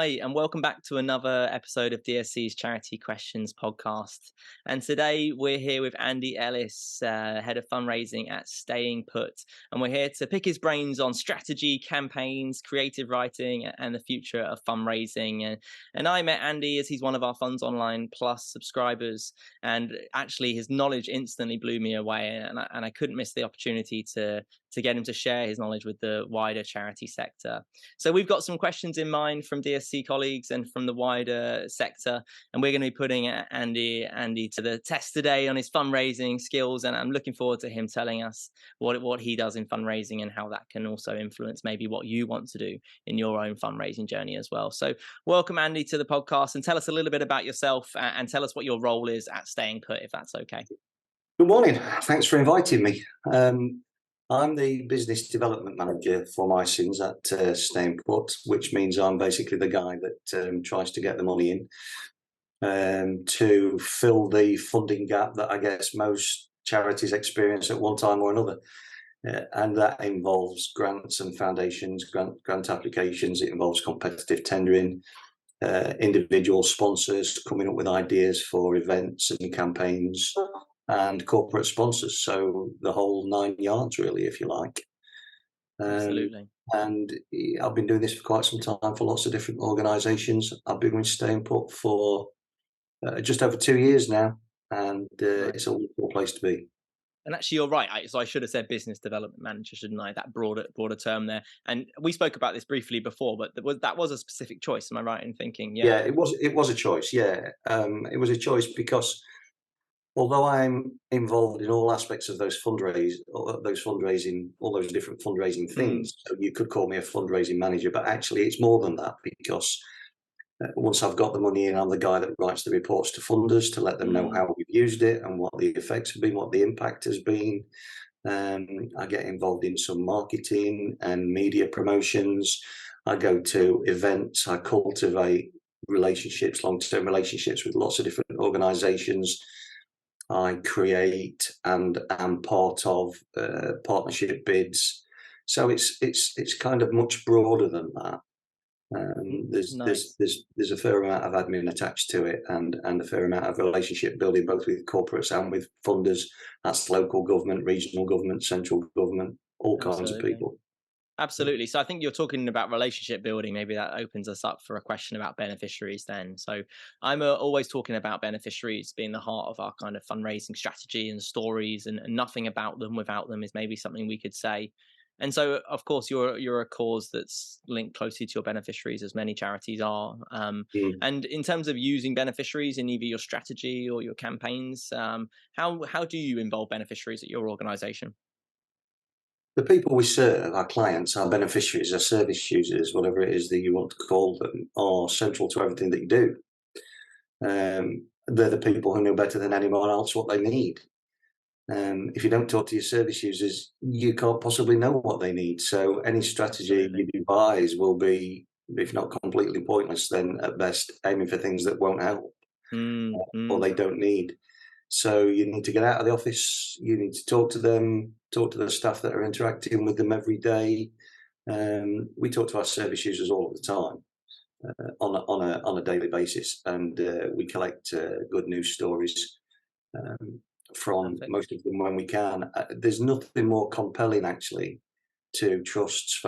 Hi, and welcome back to another episode of DSC's Charity Questions podcast. And today we're here with Andy Ellis, Head of Fundraising at Staying Put. And we're here to pick his brains on strategy, campaigns, creative writing, and the future of fundraising. And I met Andy as he's one of our Funds Online Plus subscribers. And actually, his knowledge instantly blew me away. And I couldn't miss the opportunity to get him to share his knowledge with the wider charity sector. So we've got some questions in mind from DSC colleagues and from the wider sector, and we're going to be putting Andy to the test today on his fundraising skills, and I'm looking forward to him telling us what he does in fundraising and how that can also influence maybe what you want to do in your own fundraising journey as well. So welcome, Andy, to the podcast, and tell us a little bit about yourself and tell us what your role is at Staying Put, if that's okay. Good morning. Thanks for inviting me. I'm the business development manager for my sins at Staying Put, which means I'm basically the guy that tries to get the money in to fill the funding gap that I guess most charities experience at one time or another. And that involves grants and foundations, grant applications. It involves competitive tendering, individual sponsors coming up with ideas for events and campaigns, and corporate sponsors, so the whole 9 yards, really, if you like. Absolutely. And I've been doing this for quite some time for lots of different organisations. I've been with Staying Put for just over 2 years now, and it's a wonderful place to be. And actually, you're right. So I should have said business development manager, shouldn't I? That broader term there. And we spoke about this briefly before, but that was a specific choice. Am I right in thinking? Yeah, it was a choice. Yeah, it was a choice because although I'm involved in all aspects of all those different fundraising things, so you could call me a fundraising manager, but actually it's more than that, because once I've got the money in, I'm the guy that writes the reports to funders to let them know how we've used it and what the effects have been, what the impact has been. I get involved in some marketing and media promotions. I go to events. I cultivate relationships, long-term relationships with lots of different organisations. I create and am part of partnership bids, so it's kind of much broader than that. There's a fair amount of admin attached to it, and a fair amount of relationship building, both with corporates and with funders. That's local government, regional government, central government, all kinds of people. Absolutely. So I think you're talking about relationship building. Maybe that opens us up for a question about beneficiaries then. So I'm always talking about beneficiaries being the heart of our kind of fundraising strategy and stories, and nothing about them without them is maybe something we could say. And so, of course, you're a cause that's linked closely to your beneficiaries, as many charities are. And in terms of using beneficiaries in either your strategy or your campaigns, how do you involve beneficiaries at your organisation? The people we serve, our clients, our beneficiaries, our service users, whatever it is that you want to call them, are central to everything that you do. They're the people who know better than anyone else what they need. If you don't talk to your service users, you can't possibly know what they need. So any strategy you devise will be, if not completely pointless, then at best aiming for things that won't help or they don't need. So you need to get out of the office. You need to talk to them, talk to the staff that are interacting with them every day. We talk to our service users all the time, on a daily basis, and we collect good news stories from most of them when we can. There's nothing more compelling, actually, to trusts,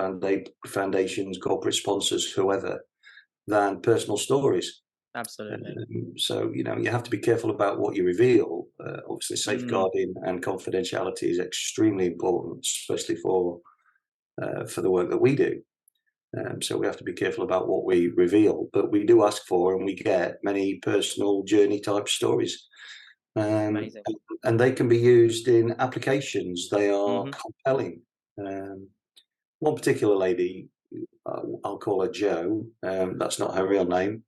foundations, corporate sponsors, whoever, than personal stories. Absolutely. So, you have to be careful about what you reveal. Obviously, safeguarding and confidentiality is extremely important, especially for the work that we do. So we have to be careful about what we reveal, but we do ask for and we get many personal journey type stories. And they can be used in applications. They are compelling. One particular lady, I'll call her Jo. That's not her real name.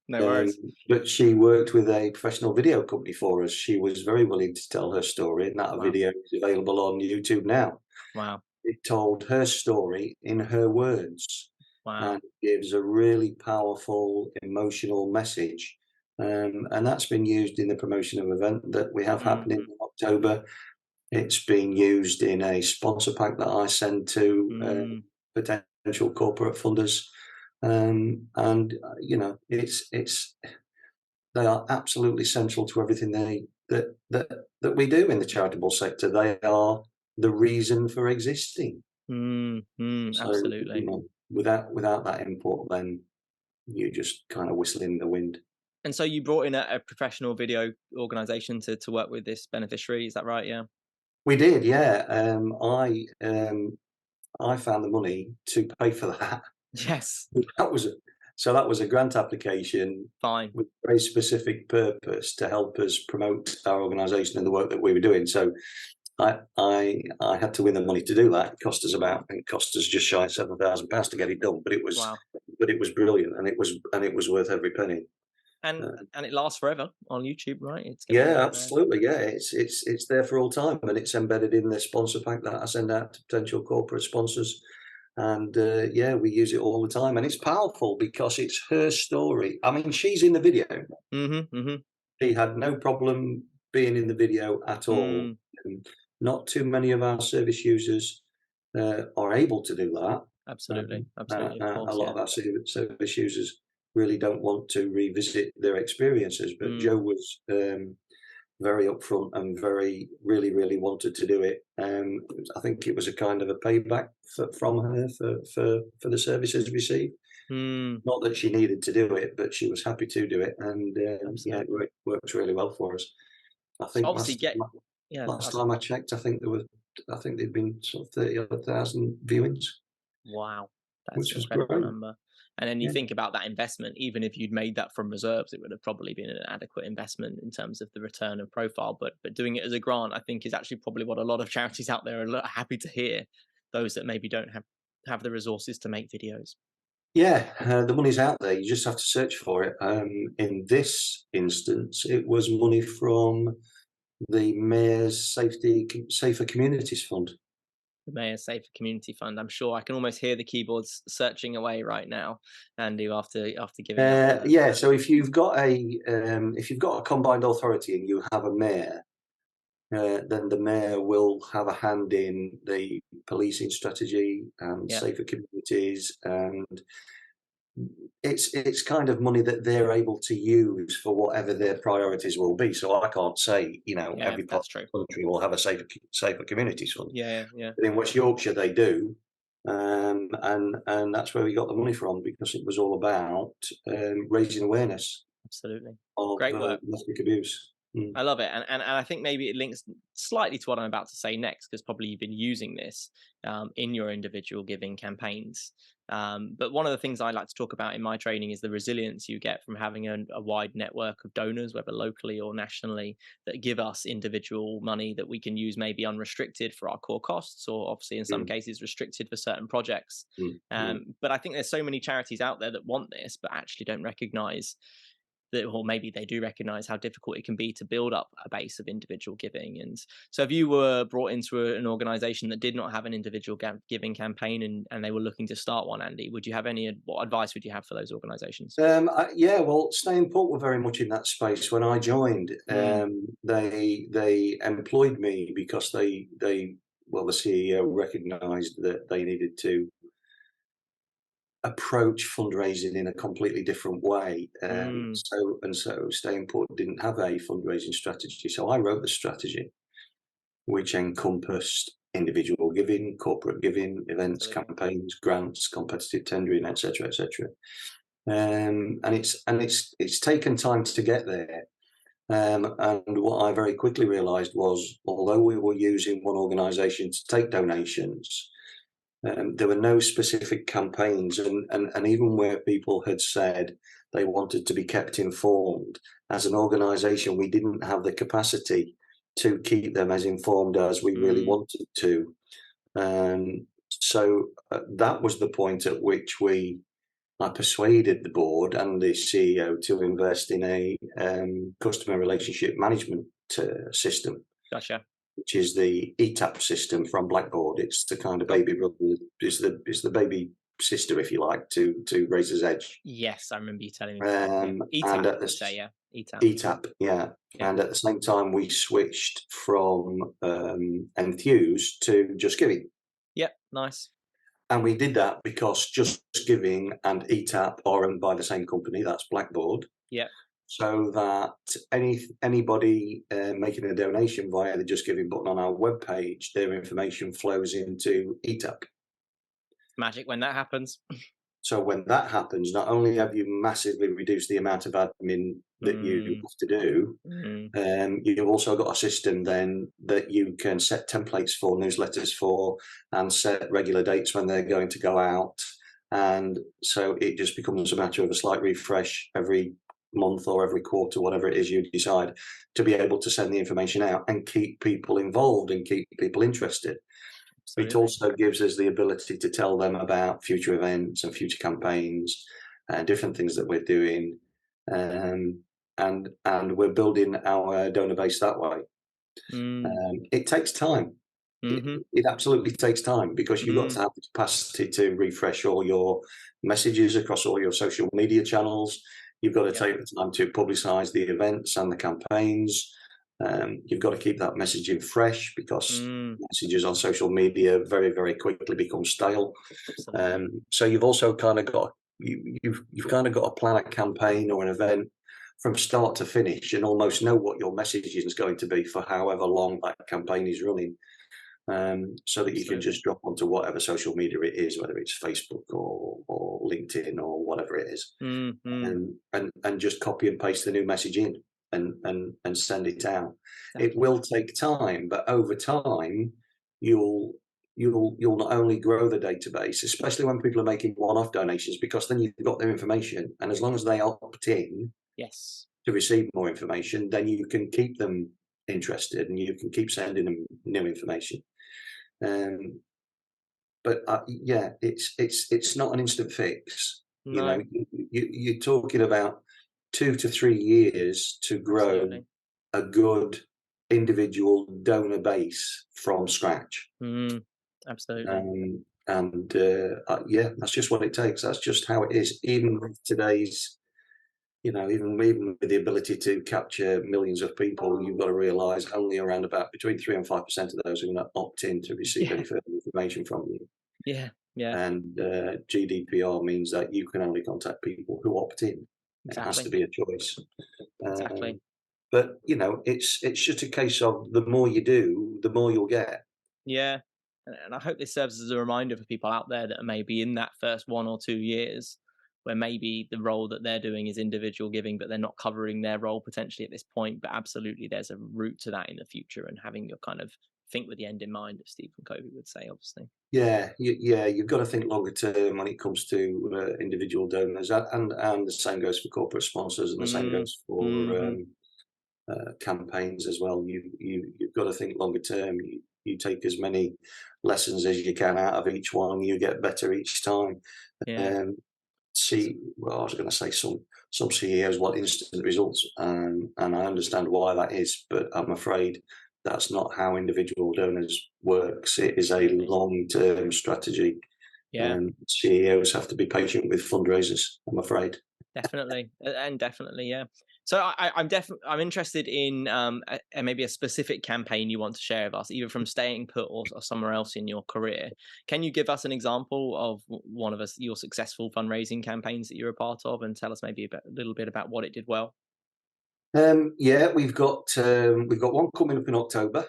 No worries. But she worked with a professional video company for us. She was very willing to tell her story, and that video is available on YouTube now. Wow. It told her story in her words. Wow. And gives a really powerful, emotional message. And that's been used in the promotion of an event that we have happening in October. It's being used in a sponsor pack that I send to potential corporate funders. And it's they are absolutely central to everything that we do in the charitable sector. They are the reason for existing. So Absolutely. without that input, then you just kind of whistle in the wind. And so you brought in a professional video organization to work with this beneficiary, is that right? Yeah. We did, yeah. I found the money to pay for that. Yes. That was that was a grant application Fine. with a very specific purpose to help us promote our organisation and the work that we were doing. So I had to win the money to do that. It cost us just shy of £7,000 to get it done, Wow. but it was brilliant, and it was worth every penny. And Uh, and it lasts forever on YouTube, right? It's going to yeah, be there. absolutely. Yeah, it's there for all time, and it's embedded in the sponsor pack that I send out to potential corporate sponsors. And yeah, we use it all the time, and it's powerful because it's her story. I mean, she's in the video. Mm-hmm. She had no problem being in the video at all. Mm, And not too many of our service users are able to do that. absolutely. Absolutely. Of A course. lot Yeah. of our service users really don't want to revisit their experiences, but Mm, Joe was very upfront and really wanted to do it. I think it was a kind of a payback from her for the services received. mm, Not that she needed to do it, but she was happy to do it, and yeah, it absolutely. works really well for us. I So think obviously get yeah. last time I checked, I think there'd been sort of 30,000 viewings, Wow, that's which an was incredible great. number. And then you Yeah, think about that investment, even if you'd made that from reserves, it would have probably been an adequate investment in terms of the return of profile. But doing it as a grant, I think, is actually probably what a lot of charities out there are happy to hear. Those that maybe don't have the resources to make videos. yeah, the money's out there. You just have to search for it. In this instance, it was money from the Mayor's Safer Communities Fund. The Mayor's Safer Community Fund. I'm sure I can almost hear the keyboards searching away right now, Andy, after giving that one. Yeah, so if you've got a combined authority and you have a mayor, then the mayor will have a hand in the policing strategy and Yeah, safer communities, and it's kind of money that they're able to use for whatever their priorities will be. So I can't say, yeah, every part that's true. of the country will have a safer communities fund. Yeah, But in West Yorkshire, they do. And that's where we got the money from, because it was all about raising awareness absolutely. of Great work. domestic abuse. Mm. I love it, and I think maybe it links slightly to what I'm about to say next, because probably you've been using this in your individual giving campaigns. But one of the things I like to talk about in my training is the resilience you get from having a wide network of donors, whether locally or nationally, that give us individual money that we can use maybe unrestricted for our core costs, or obviously in some Mm. cases restricted for certain projects. Mm. Mm. But I think there's so many charities out there that want this, but actually don't recognise that, or maybe they do recognize how difficult it can be to build up a base of individual giving. And so if you were brought into an organization that did not have an individual giving campaign, and they were looking to start one, Andy, would you have what advice would you have for those organizations? Yeah, well, Staying Put were very much in that space when I joined. Mm, They employed me because the CEO recognised that they needed to approach fundraising in a completely different way. mm, So Staying Put didn't have a fundraising strategy. So I wrote the strategy, which encompassed individual giving, corporate giving, events, absolutely. campaigns, grants, competitive tendering, etc., etc. And it's taken time to get there. And what I very quickly realised was, although we were using one organisation to take donations, there were no specific campaigns, and even where people had said they wanted to be kept informed, as an organisation, we didn't have the capacity to keep them as informed as we really Mm, wanted to. That was the point at which I persuaded the board and the CEO to invest in a customer relationship management system, gotcha. which is the ETAP system from Blackboard. It's the kind of Cool. baby brother, it's the baby sister, if you like, to Razor's Edge. Yes, I remember you telling me before. Yeah, And ETAP. at Did you the say? Yeah, ETAP. ETAP, yeah. Yeah. And at the same time, we switched from Enthuse to Just Giving. Yeah. Nice. And we did that because Just Giving and ETAP are owned by the same company, that's Blackboard. Yeah. So that anybody making a donation via the Just Giving button on our webpage, their information flows into ETAP. Magic when that happens. So when that happens, not only have you massively reduced the amount of admin that you have to do, you've also got a system then that you can set templates for newsletters for and set regular dates when they're going to go out. And so it just becomes a matter of a slight refresh every month or every quarter, whatever it is you decide, to be able to send the information out and keep people involved and keep people interested. Absolutely. It also gives us the ability to tell them about future events and future campaigns and different things that we're doing. And we're building our donor base that way. It takes time. It absolutely takes time because you've got to have the capacity to refresh all your messages across all your social media channels. You've got to take the time to publicise the events and the campaigns. You've got to keep that messaging fresh because messages on social media very, very quickly become stale. So you've also kind of got you've kind of got to plan a campaign or an event from start to finish and almost know what your message is going to be for however long that campaign is running. So that you can just drop onto whatever social media it is, whether it's Facebook or LinkedIn or whatever it is, and just copy and paste the new message in and send it out. Exactly. It will take time, but over time you'll not only grow the database, especially when people are making one-off donations, because then you've got their information, and as long as they opt in to receive more information, then you can keep them interested and you can keep sending them new information. But yeah, it's not an instant fix. No. You know, you're talking about 2 to 3 years to grow a good individual donor base from scratch. Absolutely. Yeah, that's just what it takes. That's just how it is. Even with today's, you know, even with the ability to capture millions of people, you've got to realise only around about between 3 and 5% of those are going to opt in to receive any further information from you. And GDPR means that you can only contact people who opt in. It has to be a choice. But you know, it's just a case of the more you do, the more you'll get. Yeah. And I hope this serves as a reminder for people out there that are maybe in that first 1 or 2 years, where maybe the role that they're doing is individual giving, but they're not covering their role potentially at this point. But absolutely, there's a route to that in the future, and having your kind of think with the end in mind, as Stephen Covey would say, obviously. Yeah, you've got to think longer term when it comes to individual donors, and the same goes for corporate sponsors, and the same goes for campaigns as well. You've got to think longer term. You take as many lessons as you can out of each one. You get better each time. Well, I was going to say some CEOs want instant results, and I understand why that is, but I'm afraid that's not how individual donors works. It is a long-term strategy. CEOs have to be patient with fundraisers, I'm afraid. Definitely. So I'm interested in maybe a specific campaign you want to share with us, either from Staying Put or somewhere else in your career. Can you give us an example of one of your successful fundraising campaigns that you're a part of, and tell us maybe a little bit about what it did well? Yeah, we've got one coming up in October.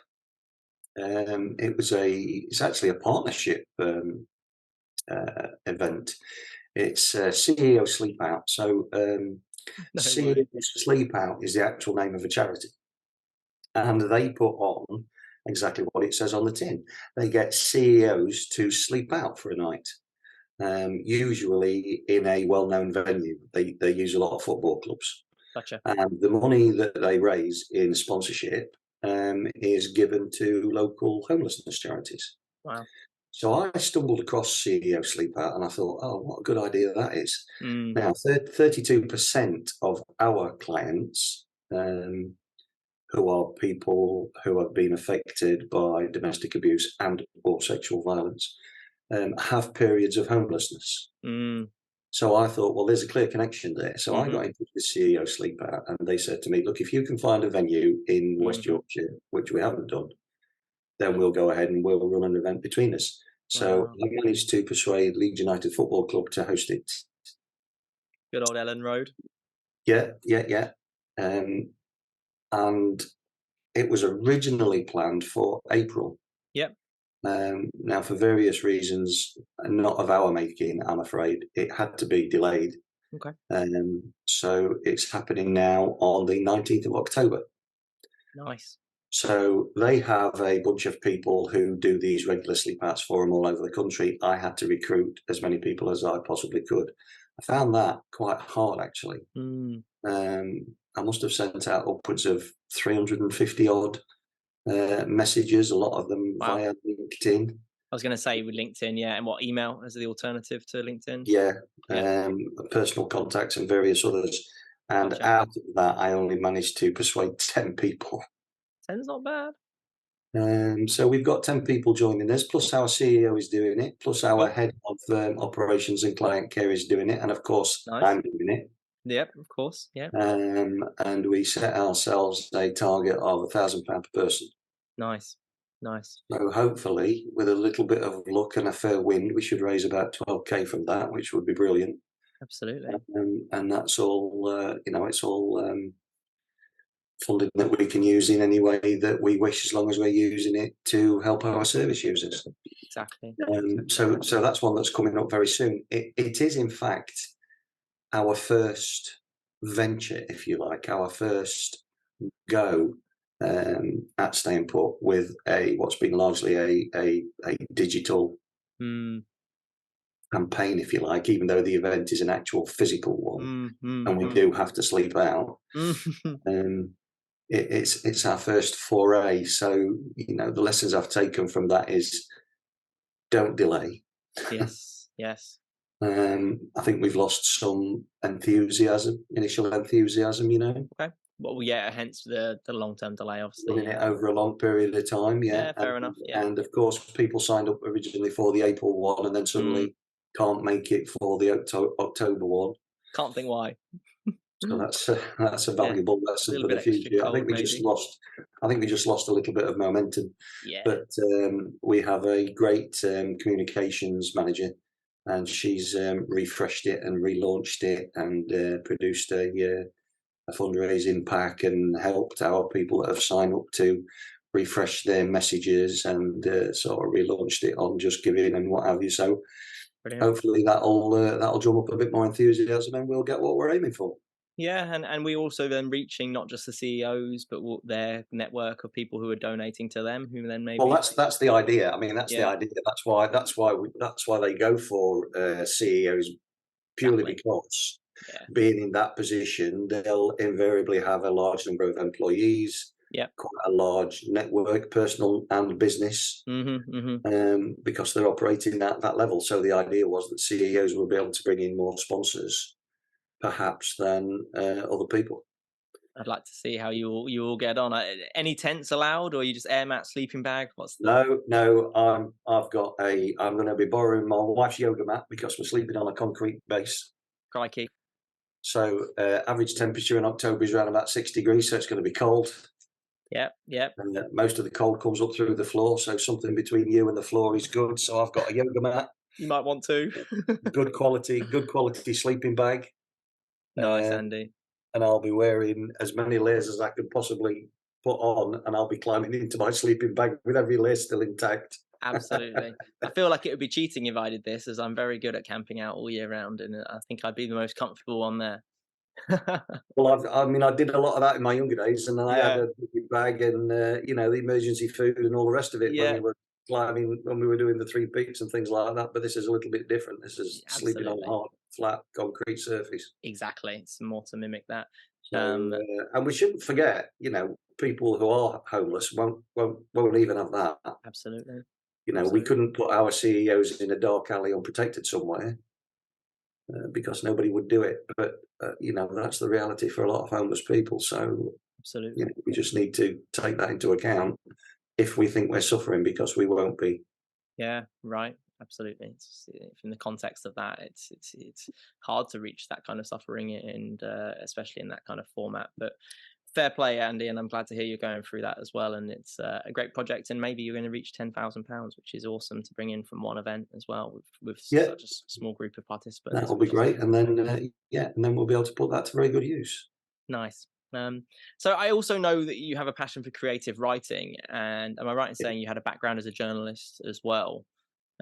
It's actually a partnership event. It's CEO Sleep Out. So CEO Sleep Out is the actual name of a charity, and they put on exactly what it says on the tin. They get CEOs to sleep out for a night, usually in a well-known venue. They use a lot of football clubs. Gotcha. And the money that they raise in sponsorship is given to local homelessness charities. Wow. So I stumbled across CEO Sleep Out and I thought, oh, what a good idea that is. Now, 32% of our clients, who are people who have been affected by domestic abuse and or sexual violence, have periods of homelessness. So I thought, well, there's a clear connection there. So I got in touch with CEO Sleep Out, and they said to me, look, if you can find a venue in West Yorkshire, which we haven't done, then we'll go ahead and we'll run an event between us. So Wow. I managed to persuade Leeds United Football Club to host it. Good old Ellen Road. Yeah, yeah, yeah. Um, and it was originally planned for April. Yep. Now, for various reasons, not of our making, I'm afraid, it had to be delayed. Okay. So it's happening now on the 19th of October. Nice. So they have a bunch of people who do these regular sleep outs for them all over the country. I had to recruit as many people as I possibly could. I found that quite hard, actually. Mm. I must have sent out upwards of 350 odd messages, a lot of them Wow. via LinkedIn. I was going to say with LinkedIn, yeah, and what email as the alternative to LinkedIn? Yeah, Yeah. personal contacts and various others. And Gotcha. out of that, I only managed to persuade 10 people. 10's not bad. So we've got 10 people joining us, plus our CEO is doing it, plus our Cool. head of operations and client care is doing it, and of course, Nice. I'm doing it. Yep. Of course. Yeah. And we set ourselves a target of £1,000 per person. Nice. Nice. So hopefully, with a little bit of luck and a fair wind, we should raise about 12k from that, which would be brilliant. Absolutely. And that's all, it's all funding that we can use in any way that we wish, as long as we're using it to help our service users. Exactly. So that's one that's coming up very soon. It is, in fact, our first venture, if you like, our first go at Staying Put with what's been largely a digital Mm. campaign, if you like, even though the event is an actual physical one, Mm. Mm. and we Mm. do have to sleep out. Mm. Um, it's our first foray. So the lessons I've taken from that is don't delay. Yes. Yes. I think we've lost some initial enthusiasm, Okay. Well, yeah. Hence the long-term delay, running obviously. it over a long period of time. Yeah. Yeah. Fair enough. Yeah. And of course, people signed up originally for the April one and then Mm. suddenly can't make it for the October one. Can't think why. So that's a Yeah. valuable A lesson little for bit the extra future. cold, maybe. I think we just lost a little bit of momentum. Yeah. But we have a great communications manager, and she's refreshed it and relaunched it and produced a fundraising pack and helped our people that have signed up to refresh their messages and sort of relaunched it on Just Giving and what have you. So Brilliant. hopefully that'll drum up a bit more enthusiasm and we'll get what we're aiming for. Yeah, and we also then reaching not just the CEOs, but their network of people who are donating to them, who then Well, maybe that's the idea. I mean, that's the yeah, idea. That's why they go for CEOs, purely exactly. because Yeah. being in that position, they'll invariably have a large number of employees, Yep. quite a large network, personal and business, Mhm. Mhm. because they're operating at that level. So the idea was that CEOs will be able to bring in more sponsors, perhaps, than other people. I'd like to see how you all get on. Any tents allowed, or you just air mat, sleeping bag? What's the No, I'm going to be borrowing my wife's yoga mat because we're sleeping on a concrete base. crikey? So average temperature in October is around about 6 degrees, so it's going to be cold. Yep. Yep. And most of the cold comes up through the floor, so something between you and the floor is good. So I've got a yoga mat, You might want to. good quality sleeping bag, Nice, um, Andy. and I'll be wearing as many layers as I could possibly put on, and I'll be climbing into my sleeping bag with every layer still intact. Absolutely. I feel like it would be cheating if I did this, as I'm very good at camping out all year round, and I think I'd be the most comfortable one there. Well, I did a lot of that in my younger days, and then I had Yeah. a big bag and the emergency food and all the rest of it when Yeah. we were climbing, when we were doing the 3 peaks and things like that. But this is a little bit different. This is sleeping on a Absolutely. hard, flat concrete surface. Exactly. It's more to mimic that. So, Um, and we shouldn't forget, people who are homeless won't even have that. Absolutely. We Absolutely. couldn't put our CEOs in a dark alley unprotected somewhere because nobody would do it. But that's the reality for a lot of homeless people. So Absolutely. we just need to take that into account if we think we're suffering, because we won't be. Yeah. Right. Absolutely. In the context of that, it's hard to reach that kind of suffering, and especially in that kind of format. But Fair play, Andy, and I'm glad to hear you're going through that as well. And it's a great project, and maybe you're going to reach £10,000, which is awesome to bring in from one event as well with Yeah, such a small group of participants, that'll be which is great. And then, yeah, and then we'll be able to put that to very good use. nice. So I also know that you have a passion for creative writing, and am I right in Yeah, saying you had a background as a journalist as well?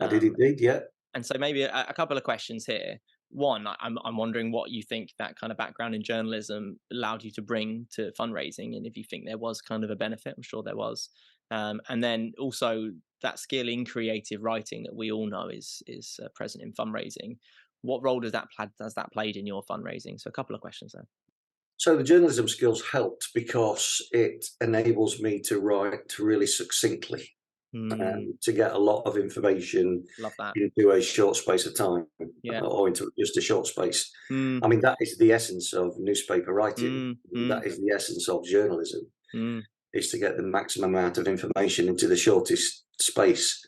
I did Um, indeed. Yeah. And so maybe a couple of questions here. One, I'm wondering what you think that kind of background in journalism allowed you to bring to fundraising, and if you think there was kind of a benefit. I'm sure there was. And then also that skill in creative writing that we all know is present in fundraising. What role does that played in your fundraising? So a couple of questions there. So the journalism skills helped because it enables me to write really succinctly, Hmm, to get a lot of information love that. into a short space of time, Yeah. or into just a short space. Mm, I mean, that is the essence of newspaper writing. mm, mm, That is the essence of journalism, mm. is to get the maximum amount of information into the shortest space.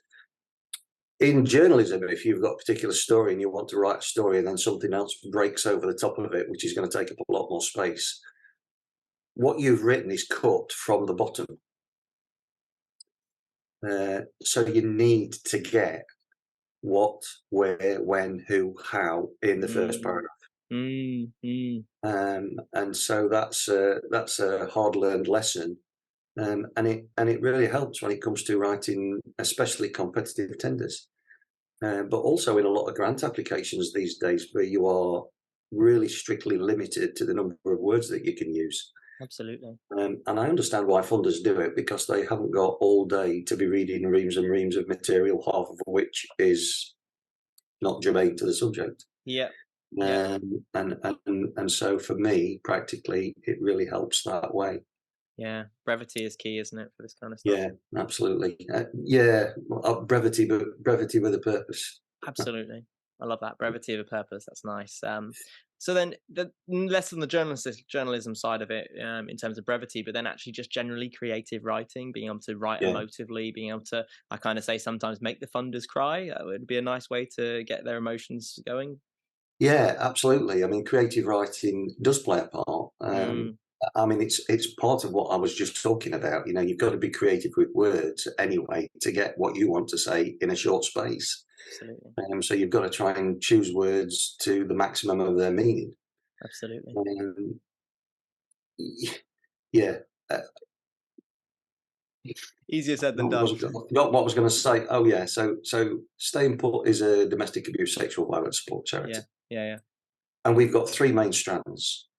In journalism, if you've got a particular story and you want to write a story and then something else breaks over the top of it, which is going to take up a lot more space, what you've written is cut from the bottom. So you need to get what, where, when, who, how in the first Mm, paragraph. mm, mm, And so that's a hard learned lesson, and it really helps when it comes to writing, especially competitive tenders, but also in a lot of grant applications these days, where you are really strictly limited to the number of words that you can use. absolutely. And I understand why funders do it, because they haven't got all day to be reading reams and reams of material, half of which is not germane to the subject. Yeah. Yeah. And so for me, practically, it really helps that way. Yeah, brevity is key, isn't it, for this kind of stuff? Yeah, absolutely. Yeah, brevity, but brevity with a purpose. Absolutely. I love that brevity of a purpose. That's nice. So then, less on the journalism side of it, in terms of brevity, but then actually just generally creative writing, being able to write Yeah, emotively, being able to, I kind of say sometimes make the funders cry. Would be a nice way to get their emotions going. yeah, absolutely. I mean, creative writing does play a part. Mm, I mean, it's part of what I was just talking about. You know, you've got to be creative with words anyway to get what you want to say in a short space. absolutely. So you've got to try and choose words to the maximum of their meaning. Absolutely. Um, yeah. Uh, Easier said than what done. was, I forgot what I was going to say. Oh yeah. So Staying Put is a domestic abuse, sexual violence support Yeah. charity, Yeah. Yeah. and we've got three main strands.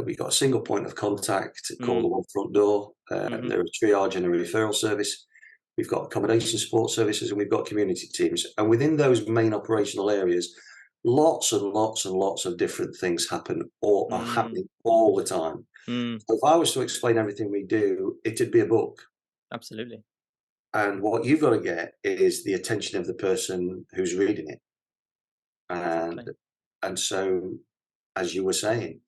We've got a single point of contact called the Mm, One Front Door. mm-hmm. There are a triage and a referral service. We've got accommodation support services, and we've got community teams. And within those main operational areas, lots and lots and lots of different things happen, or are Mm, happening all the time. mm, So if I was to explain everything we do, it'd be a book. absolutely. And what you've got to get is the attention of the person who's reading it. And Exactly. and so, as you were saying,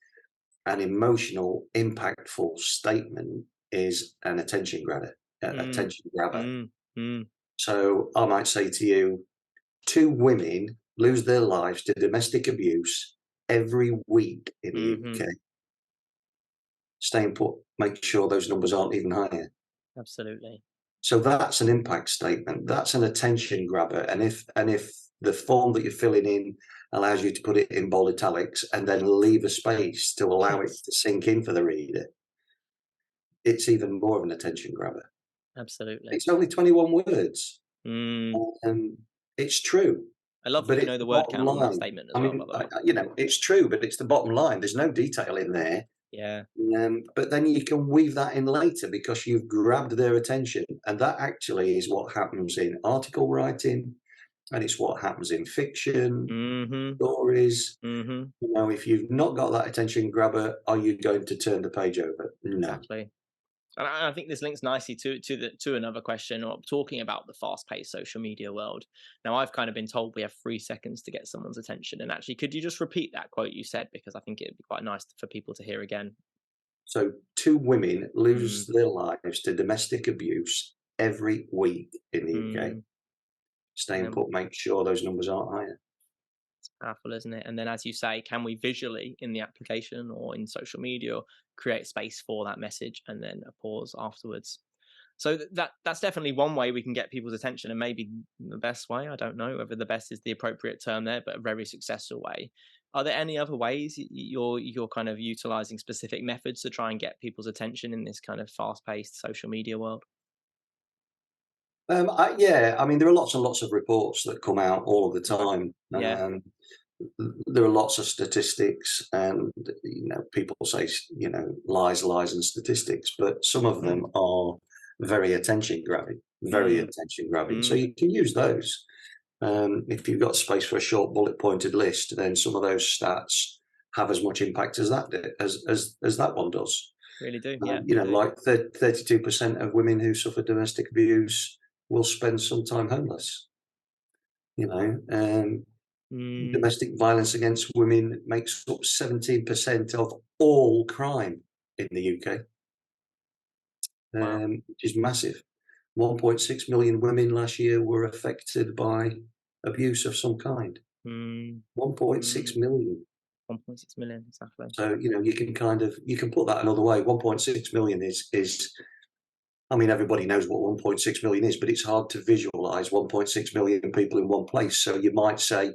an emotional, impactful statement is an attention grabber. Mm, Attention grabber. mm, mm, So I might say to you, two women lose their lives to domestic abuse every week in the mm-hmm. UK. Staying put, make sure those numbers aren't even higher. Absolutely. So that's an impact statement. That's an attention grabber. And if the form that you're filling in allows you to put it in bold italics and then leave a space to allow it Yes, to sink in for the reader, it's even more of an attention grabber. absolutely. It's only 21 words. Mm. Um, it's true, I love that but you it's know the the word bottom count on that line. statement as I well, by mean, the way. it's true, but it's the bottom line. There's no detail in there. Yeah. But then you can weave that in later because you've grabbed their attention. And that actually is what happens in article writing, and it's what happens in fiction, Mm-hmm. stories. Mm-hmm. You know, if you've not got that attention grabber, are you going to turn the page over? No. Exactly. And I think this links nicely to another question, or talking about the fast-paced social media world. Now, I've kind of been told we have 3 seconds to get someone's attention. And actually, could you just repeat that quote you said? Because I think it'd be quite nice for people to hear again. So two women Mm, lose their lives to domestic abuse every week in the UK. mm. Staying Um, put, make sure those numbers aren't higher. Powerful, isn't it? And then, as you say, can we visually in the application or in social media create space for that message and then a pause afterwards? So that's definitely one way we can get people's attention, and maybe the best way. I don't know whether the best is the appropriate term there, but a very successful way. Are there any other ways you're kind of utilizing specific methods to try and get people's attention in this kind of fast-paced social media world? Yeah, I mean, there are lots and lots of reports that come out all of the time. Yeah. There are lots of statistics, and people say lies, lies, and statistics, but some of them Mm, are very attention grabbing, very mm, attention grabbing. So mm. you can use those. If you've got space for a short bullet pointed list, then some of those stats have as much impact as as that one does. Really do. Yeah, they do. Like 32% of women who suffer domestic abuse will spend some time homeless. You know, Mm, domestic violence against women makes up 17% of all crime in the UK, wow. which is massive. 1.6 million women last year were affected by abuse of some kind. Mm, 1.6 mm. million. 1.6 million, exactly. So, you can put that another way. 1.6 million is I mean, everybody knows what 1.6 million is, but it's hard to visualize 1.6 million people in one place. So you might say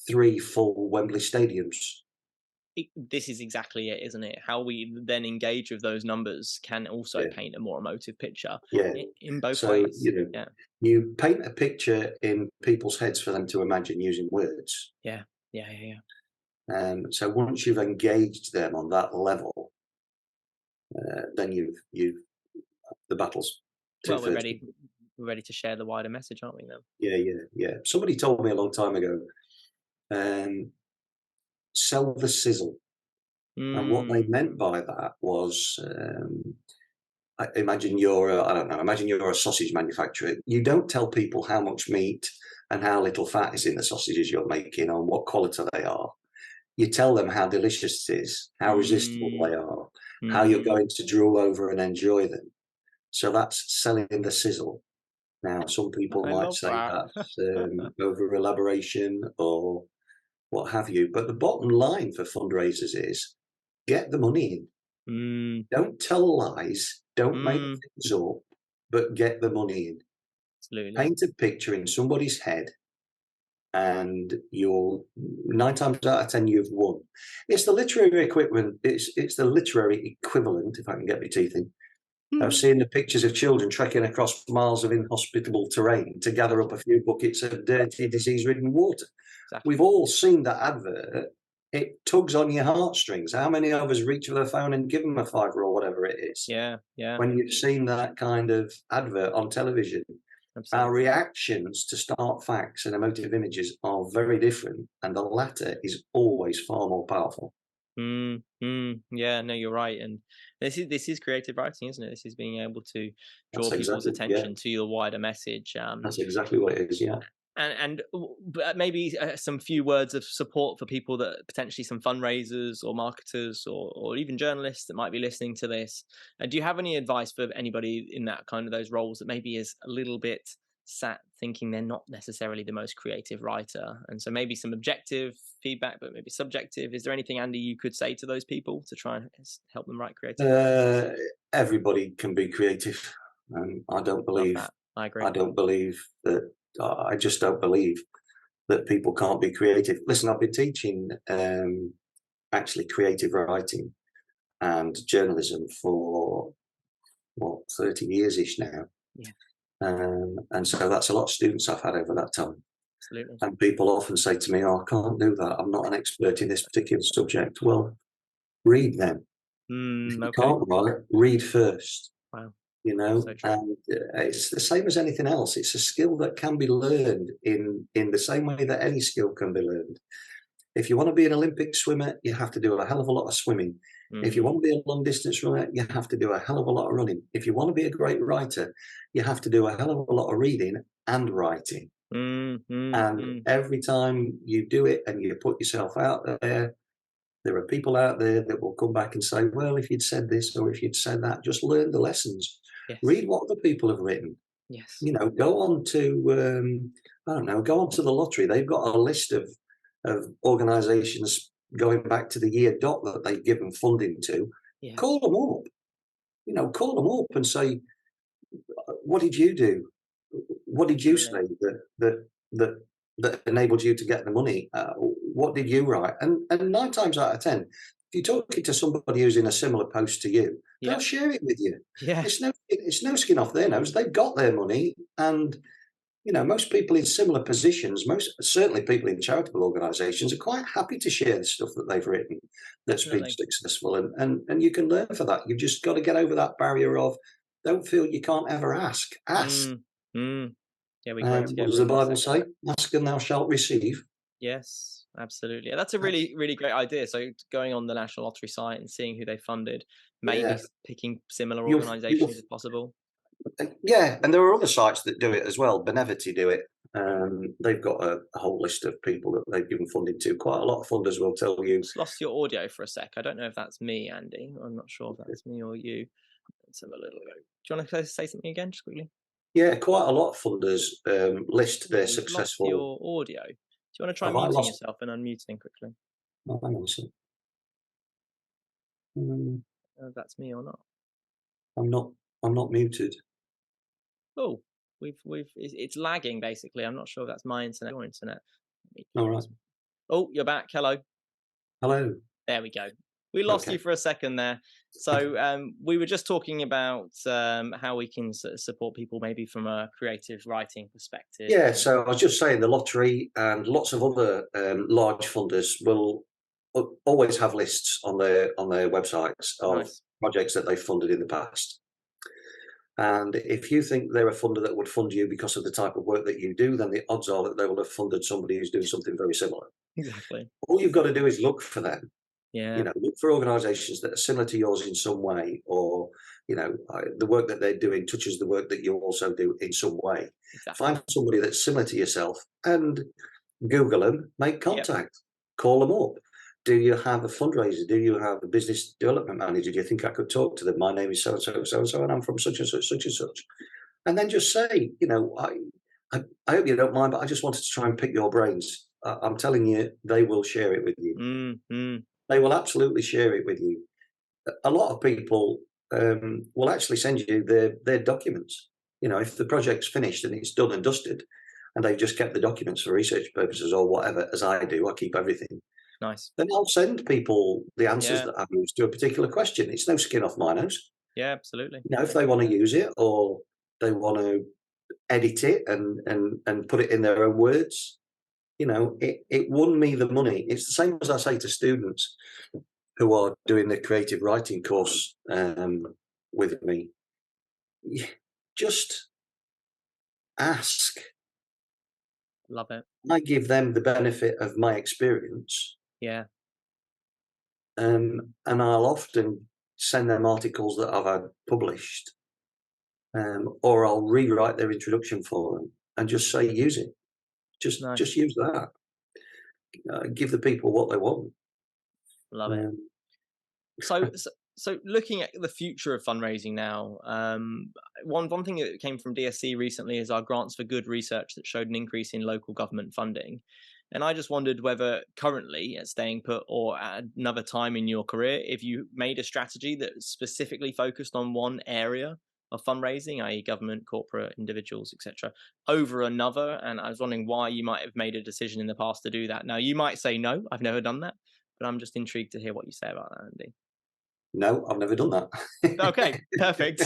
3 full Wembley stadiums. This is exactly it, isn't it? How we then engage with those numbers can also Yeah. paint a more emotive picture Yeah. in both So, ways. Yeah, you paint a picture in people's heads for them to imagine using words. yeah, yeah, yeah, yeah. So once you've engaged them on that level, then the battle's Well, two-thirds. we're ready to share the wider message, aren't we? Then. Yeah, yeah, yeah. Somebody told me a long time ago, um, sell the sizzle. And what they meant Mm, by that was, imagine I don't know, imagine you're a sausage manufacturer. You don't tell people how much meat and how little fat is in the sausages you're making or what quality they are. You tell them how delicious it is, how resistible mm, they are, how you're mm. going to drool over and enjoy them. So that's selling the sizzle. Now, some people I might love say that. that's over elaboration or what have you. But the bottom line for fundraisers is get the money in. mm, Don't tell lies, don't make mm, things up, but get the money in. absolutely. Paint a picture in somebody's head and you'll 9 times out of 10 you've won. It's the literary equivalent, it's the literary equivalent, if I can get my teeth in, of seeing the pictures of children trekking across miles of inhospitable terrain to gather up a few buckets of dirty, disease-ridden water. We've Exactly. all seen that advert. It tugs on your heartstrings. How many of us reach for their phone and give them a fiver or whatever it is? Yeah, yeah, When you've seen that kind of advert on television, our absolutely. reactions to start facts and emotive images are very different, and the latter is always far more powerful. Yeah, no, you're right, and this is creative writing, isn't it? This is being able to draw That's people's exactly, yeah, attention to the wider message. that's exactly what it is. Yeah. But maybe some few words of support for people that potentially some fundraisers or marketers or even journalists that might be listening to this. Do you have any advice for anybody in that kind of those roles that maybe is a little bit sat thinking they're not necessarily the most creative writer, and so maybe some objective feedback but maybe subjective? Is there anything, Andy, you could say to those people to try and help them write creatively? Uh, Everybody can be creative. Love that. I I agree. don't believe that. I just don't believe that people can't be creative. Listen, I've been teaching actually creative writing and journalism for what 30 years ish now, Yeah, and so that's a lot of students I've had over that time. absolutely. And people often say to me, "Oh, I can't do that. I'm not an expert in this particular subject." Well, read them. If you Okay. can't write, read first. Wow. So true. And it's the same as anything else. It's a skill that can be learned in the same way that any skill can be learned. If you want to be an Olympic swimmer, you have to do a hell of a lot of swimming. If you want Mm, to be a long distance runner, you have to do a hell of a lot of running. If you want to be a great writer, you have to do a hell of a lot of reading and writing. And mm. every time you do it and you put yourself out there are people out there that will come back and say, well, if you'd said this or if you'd said that, just learn the lessons. Yes. Read what other people have written. Yes. Go on to, I don't know, go on to the lottery. They've got a list of of organisations going back to the year dot that they've given funding to. Yeah, Call them up, call them up and say, what did you do? What did you say absolutely. that that enabled you to get the money? What did you write? And 9 times out of 10, if you're talking to somebody who's in a similar post to you, they'll Yeah, share it with you. yeah, It's no skin off their nose. They've got their money, and most people in similar positions, most certainly people in charitable organisations, are quite happy to share the stuff that they've written that's been definitely. successful, and you can learn for that. You've just got to get over that barrier of don't feel you can't ever ask. Ask. Mm, mm. Yeah, we grow What together does the in this Bible sector. say? Ask and thou shalt receive. Yes, absolutely. That's a That's, really, really great idea. So going on the National Lottery site and seeing who they funded, maybe yeah, picking similar you'll organisations if possible. yeah, and there are other sites that do it as well. Benevity do it. They've got a whole list of people that they've given funding to. Quite a lot of funders will tell you. Just lost your audio for a sec. I don't know if that's me, Andy. I'm not sure if that's me or you. Let's have a little go. Do you want to say something again, just quickly? Yeah, quite a lot of funders list Oh, their we've lost successful. your audio. Do you want to try Have I muting lost? yourself and unmuting quickly? Oh, hang on a sec. Um, If that's me or not. I'm not. I'm not muted. Oh, it's lagging basically. I'm not sure if that's my internet or internet. Let me All right. pause. Oh, you're back. Hello. Hello. There we go. We lost you Okay. for a second there. So we were just talking about how we can support people maybe from a creative writing perspective. Yeah. So I was just saying the lottery and lots of other large funders will always have lists on their websites of Nice. projects that they've funded in the past. And if you think they're a funder that would fund you because of the type of work that you do, then the odds are that they will have funded somebody who's doing something very similar. Exactly. All you've got to do is look for them. Yeah, Look for organisations that are similar to yours in some way, or the work that they're doing touches the work that you also do in some way. exactly. Find somebody that's similar to yourself and Google them, make Yep. contact, call them up. Do you have a fundraiser? Do you have a business development manager? Do you think I could talk to them? My name is so and so, so and so, and I'm from such and such, such and such. And then just say, I hope you don't mind, but I just wanted to try and pick your brains. I'm telling you, they will share it with you. Mm, mm. They will absolutely share it with you. A lot of people will actually send you their documents. If the project's finished and it's done and dusted, and they've just kept the documents for research purposes or whatever, as I do, I keep everything. Nice. Then I'll send people the answers Yeah. that I've used to a particular question. It's no skin off my nose. Yeah. Absolutely. If they want to use it or they want to edit it and put it in their own words, it won me the money. It's the same as I say to students who are doing the creative writing course with me. Just ask. Love it. I give them the benefit of my experience, Yeah. and I'll often send them articles that I've had published, or I'll rewrite their introduction for them and just say, use it. Just Nice. use that. Give the people what they want. Love it. Um, So looking at the future of fundraising now, one thing that came from DSC recently is our Grants for Good research that showed an increase in local government funding. And I just wondered whether currently at Staying Put or at another time in your career, if you made a strategy that specifically focused on one area of fundraising, i.e. government, corporate, individuals, etc., over another. And I was wondering why you might have made a decision in the past to do that. Now, you might say, no, I've never done that, but I'm just intrigued to hear what you say about that, Andy. no, I've never done that. Okay, perfect.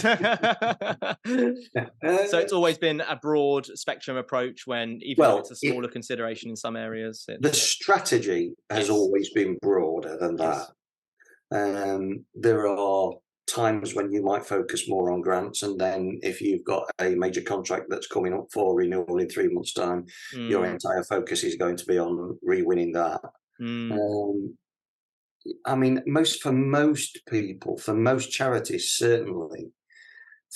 So it's always been a broad spectrum approach when even if it's Well, a smaller consideration in some areas, the it's strategy has yes, always been broader than that. yes. There are times when you might focus more on grants, and then if you've got a major contract that's coming up for renewal in 3 months' time, your Mm, entire focus is going to be on re-winning that. mm, Um, I mean, for most people, for most charities, certainly,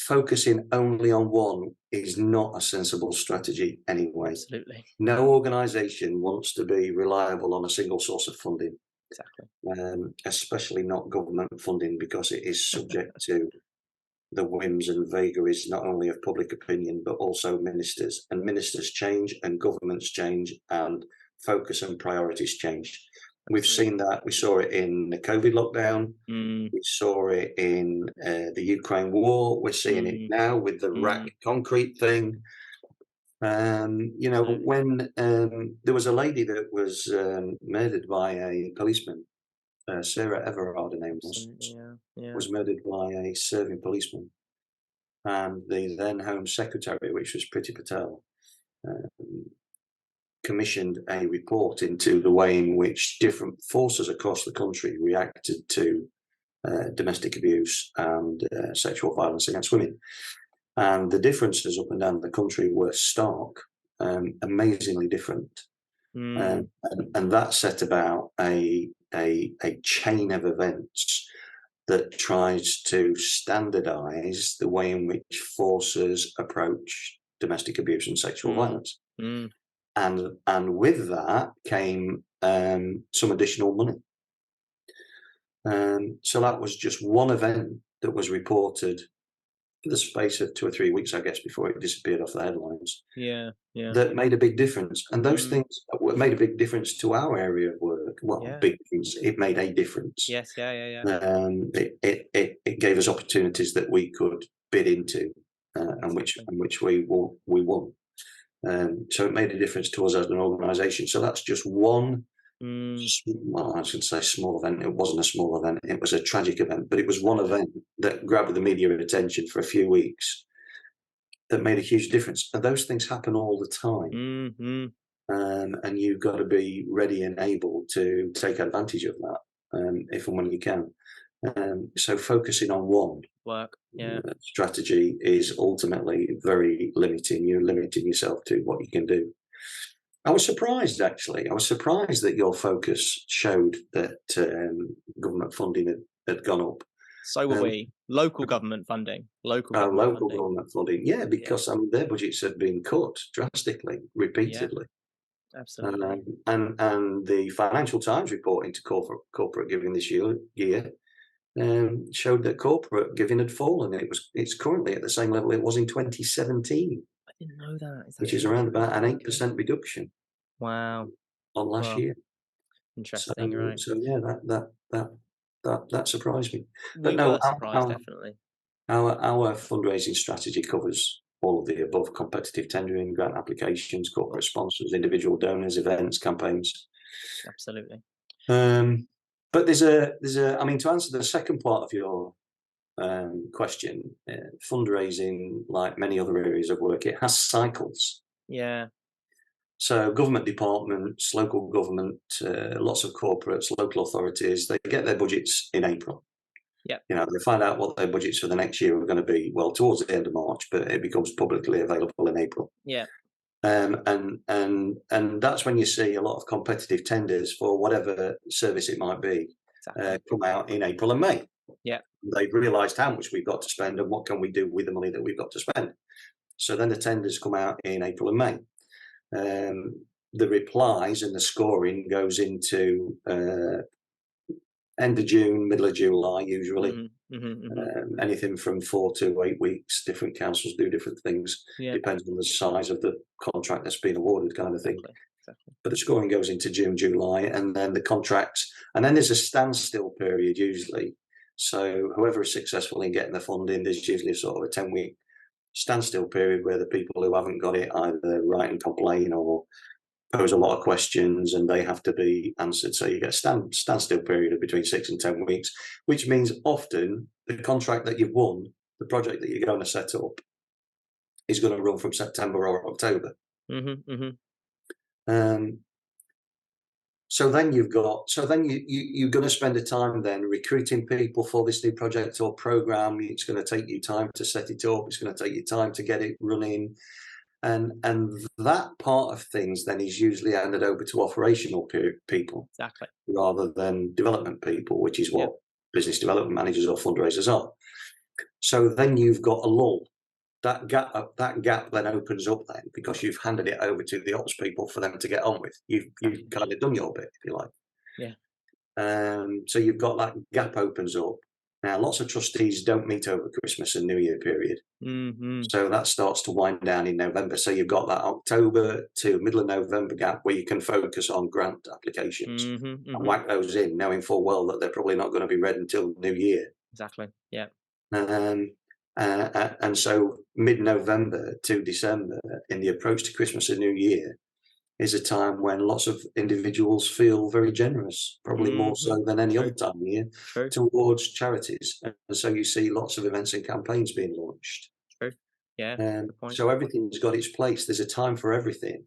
focusing only on one is not a sensible strategy anyway. absolutely. No organisation wants to be reliable on a single source of funding, Exactly. especially not government funding, because it is subject to the whims and vagaries not only of public opinion but also ministers. And ministers change, and governments change, and focus and priorities changed. We've Absolutely. seen that. We saw it in the COVID lockdown. Mm, We saw it in the Ukraine war. We're seeing it mm, now with the rack mm, concrete thing. absolutely. When there was a lady that was murdered by a policeman, Sarah Everard, her name Absolutely. Yeah. Yeah. was murdered by a serving policeman, and the then Home Secretary, which was Priti Patel, um, commissioned a report into the way in which different forces across the country reacted to domestic abuse and sexual violence against women. And the differences up and down the country were stark, amazingly different. Mm, And that set about a chain of events that tries to standardize the way in which forces approach domestic abuse and sexual mm, violence. mm, And with that came some additional money. So that was just one event that was reported for the space of 2 or 3 weeks, I guess, before it disappeared off the headlines, yeah. Yeah. that made a big difference. And those Mm, things made a big difference to our area of work. Well, yeah. big difference. It made a difference. Yes. Yeah. Yeah. Yeah. It gave us opportunities that we could bid into, Exactly. and which we won. So it made a difference to us as an organisation. So that's just one. Mm, Well, I should say small event. It wasn't a small event. It was a tragic event, but it was one event that grabbed the media attention for a few weeks that made a huge difference. And those things happen all the time. mm, mm, And you've got to be ready and able to take advantage of that if and when you can. So focusing on one work. Yeah. strategy is ultimately very limiting. You're limiting yourself to what you can do. I was surprised, actually. I was surprised that your focus showed that government funding had gone up. So were Um, we. Local government funding. Local government Local funding. government funding, yeah, Yeah. because I mean their budgets have been cut drastically, Yeah. repeatedly. Absolutely. And the Financial Times report into corporate giving this year showed that corporate giving had fallen. It's currently at the same level it was in 2017, I didn't know that. Is that which is true? around about an Oh, okay. 8% reduction Wow. on last Well, year. So, interesting, right? so yeah, that surprised me. But We no, were surprised, definitely. our fundraising strategy covers all of the above: competitive tendering, grant applications, corporate Well, sponsors, individual donors, events, campaigns. absolutely. Um, but I mean, to answer the second part of your question, fundraising, like many other areas of work, it has cycles. Yeah. So government departments, local government, lots of corporates, local authorities, they get their budgets in April. Yep. You know, they find out what their budgets for the next year are going to be, well, towards the end of March, but it becomes publicly available in April. Yeah. And that's when you see a lot of competitive tenders for whatever service it might be Exactly. come out in April and May. Yeah. They've realised how much we've got to spend and what can we do with the money that we've got to spend. So then the tenders come out in April and May. The replies and the scoring goes into end of June, middle of July, usually. Mm-hmm. Mm-hmm. Mm-hmm. Anything from 4 to 8 weeks. Different councils do different things. Yeah. Depends on the size of the contract that's been awarded, kind of thing. Exactly. Exactly. But the scoring goes into June, July, and then the contracts, and then there's a standstill period usually. So whoever is successful in getting the funding, there's usually sort of a 10-week standstill period where the people who haven't got it either write and complain or pose a lot of questions and they have to be answered. So you get a standstill period of between 6 and 10 weeks, which means often the contract that you've won, the project that you're going to set up, is going to run from September or October. Mm-hmm. Mm-hmm. So then you're going to spend a time then recruiting people for this new project or program. It's going to take you time to set it up. It's going to take you time to get it running. And that part of things then is usually handed over to operational people Exactly. rather than development people, which is what business development managers or fundraisers are. So then you've got a lull. That gap then opens up then because you've handed it over to the ops people for them to get on with. You've kind of done your bit, if you like. Yeah. So you've got that gap opens up, Now, lots of trustees don't meet over Christmas and New Year period. Mm-hmm. So that starts to wind down in November. So you've got that October to middle of November gap where you can focus on grant applications Mm-hmm. and Mm-hmm. whack those in, knowing full well that they're probably not going to be read until New Year. Exactly. Yeah. And so mid-November to December, in the approach to Christmas and New Year, is a time when lots of individuals feel very generous, probably more Mm-hmm. so than any True. other time of year, True. towards charities. And so you see lots of events and campaigns being launched. True. Yeah. Good point. So everything's got its place. There's a time for everything.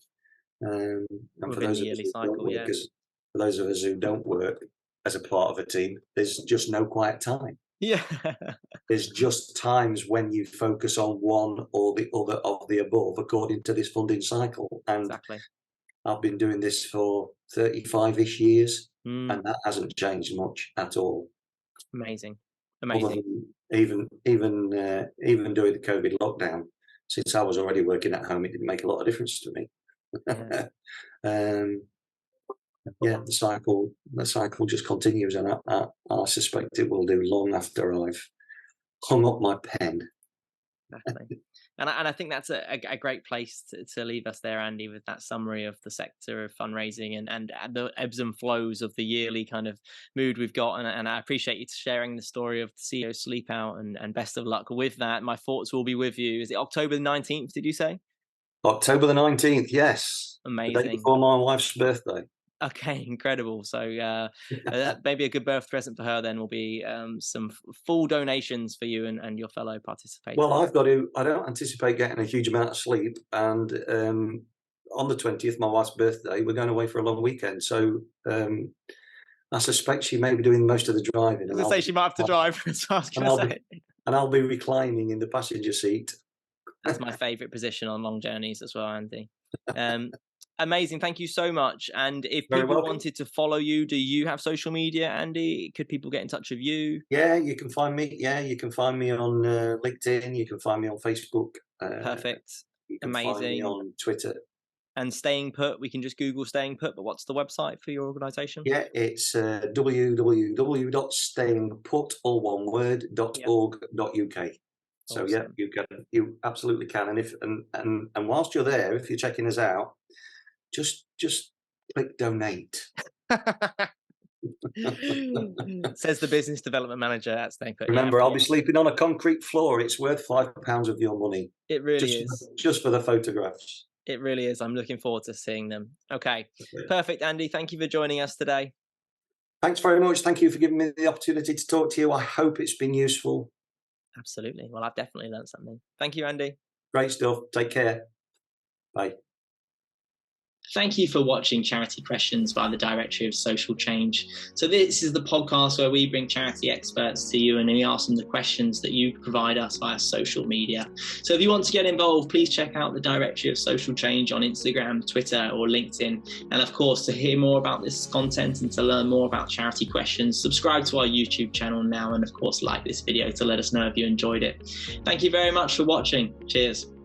And for Within the those of us yearly who don't cycle, work, yeah. for those of us who don't work as a part of a team, there's just no quiet time. Yeah. There's just times when you focus on one or the other of the above according to this funding cycle. And Exactly. I've been doing this for 35-ish years, Mm. and that hasn't changed much at all. Amazing. Other Amazing. than even during the COVID lockdown, since I was already working at home, it didn't make a lot of difference to me. Yeah. Yeah, the cycle just continues, and I suspect it will do long after I've hung up my pen. Definitely. And I think that's a great place to leave us there, Andy, with that summary of the sector of fundraising and the ebbs and flows of the yearly kind of mood we've got. And I appreciate you sharing the story of the CEO Sleep Out, and best of luck with that. My thoughts will be with you. Is it October the 19th, did you say? October the 19th, yes. The day Amazing. before my wife's birthday. Okay, incredible. So maybe a good birth present for her then will be some full donations for you and your fellow participators. Well, I don't anticipate getting a huge amount of sleep, and on the 20th, my wife's birthday, we're going away for a long weekend. So I suspect she may be doing most of the driving. I was going to say she might have to drive. That's what I was going to say. And I'll be reclining in the passenger seat. That's my favourite position on long journeys as well, Andy. Amazing. Thank you so much. And if people wanted to follow you, do you have social media, Andy? Could people get in touch with you? Yeah, you can find me. Yeah, you can find me on LinkedIn. You can find me on Facebook. Perfect. You can Amazing. find me on Twitter. And Staying Put, we can just Google Staying Put, but what's the website for your organisation? Yeah, it's www.stayingput.org.uk. So yeah, you absolutely can. And if and whilst you're there, if you're checking us out, just click donate. Says the business development manager at Staying Put. Remember, yeah, I'll be sleeping on a concrete floor. It's worth £5 of your money. It really is. Just for the photographs. It really is. I'm looking forward to seeing them. Okay. Perfect, Andy. Thank you for joining us today. Thanks very much. Thank you for giving me the opportunity to talk to you. I hope it's been useful. Absolutely. Well, I've definitely learned something. Thank you, Andy. Great stuff. Take care. Bye. Thank you for watching Charity Questions by the Directory of Social Change. So this is the podcast where we bring charity experts to you and we ask them the questions that you provide us via social media. So if you want to get involved, please check out the Directory of Social Change on Instagram, Twitter or LinkedIn. And of course, to hear more about this content and to learn more about Charity Questions, subscribe to our YouTube channel now and of course like this video to let us know if you enjoyed it. Thank you very much for watching. Cheers.